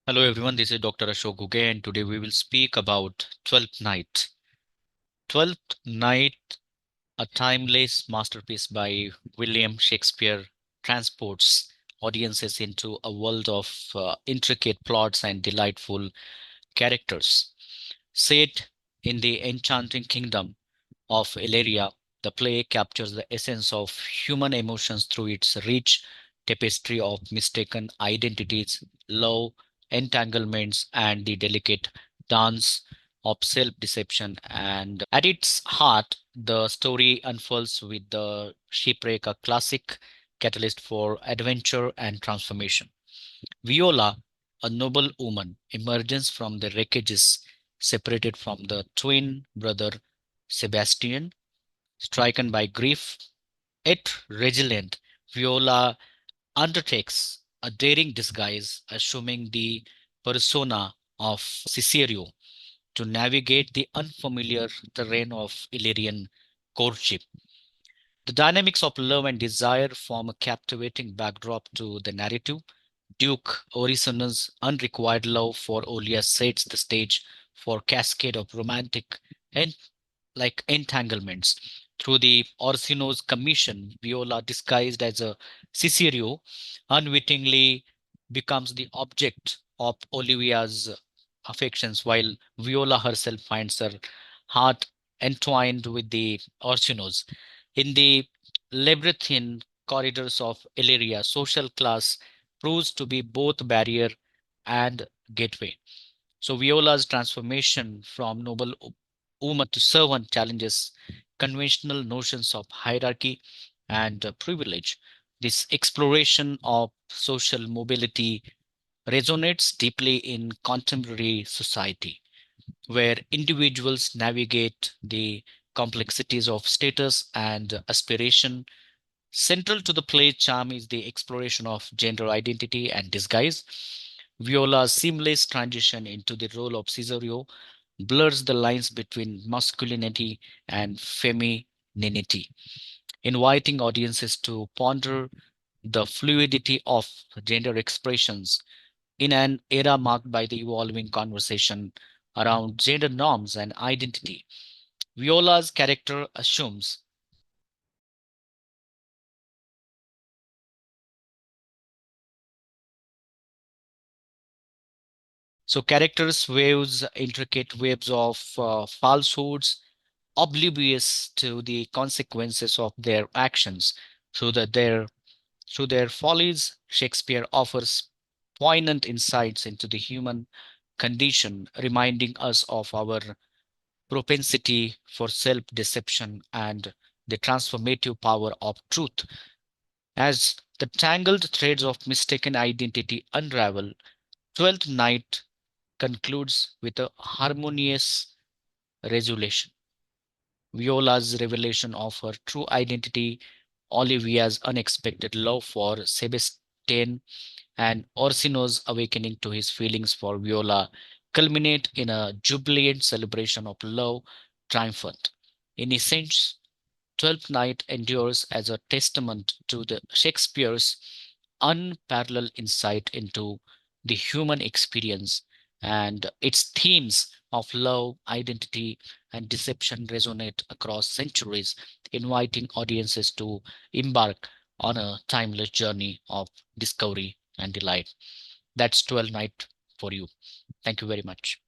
Hello everyone, this is Dr. Ashok Guge and today we will speak about Twelfth Night. Twelfth Night, a timeless masterpiece by William Shakespeare, transports audiences into a world of intricate plots and delightful characters. Set in the enchanting kingdom of Illyria, the play captures the essence of human emotions through its rich tapestry of mistaken identities, love, entanglements, and the delicate dance of self deception. And at its heart, the story unfolds with the shipwreck, a classic catalyst for adventure and transformation. Viola, a noble woman, emerges from the wreckages separated from the twin brother Sebastian. Stricken by grief, yet resilient, Viola undertakes a daring disguise, assuming the persona of Cicerio to navigate the unfamiliar terrain of Illyrian courtship. The dynamics of love and desire form a captivating backdrop to the narrative. Duke Orison's unrequited love for Olia sets the stage for cascade of romantic and entanglements. Through the Orsino's commission, Viola, disguised as a Cicerio, unwittingly becomes the object of Olivia's affections, while Viola herself finds her heart entwined with the Orsino's. In the labyrinthine corridors of Illyria, social class proves to be both barrier and gateway. So Viola's transformation from noble woman to servant challenges conventional notions of hierarchy and privilege. This exploration of social mobility resonates deeply in contemporary society, where individuals navigate the complexities of status and aspiration. Central to the play's charm is the exploration of gender identity and disguise. Viola's seamless transition into the role of Cesario blurs the lines between masculinity and femininity, inviting audiences to ponder the fluidity of gender expressions in an era marked by the evolving conversation around gender norms and identity. Viola's character assumes So characters waves intricate webs of falsehoods, oblivious to the consequences of their actions. Through through their follies, Shakespeare offers poignant insights into the human condition, reminding us of our propensity for self-deception and the transformative power of truth. As the tangled threads of mistaken identity unravel, Twelfth Night concludes with a harmonious resolution. Viola's revelation of her true identity, Olivia's unexpected love for Sebastian, and Orsino's awakening to his feelings for Viola culminate in a jubilant celebration of love triumphant. In essence, Twelfth Night endures as a testament to the Shakespeare's unparalleled insight into the human experience, and its themes of love, identity, and deception resonate across centuries, inviting audiences to embark on a timeless journey of discovery and delight. That's 12 Night for you. Thank you very much.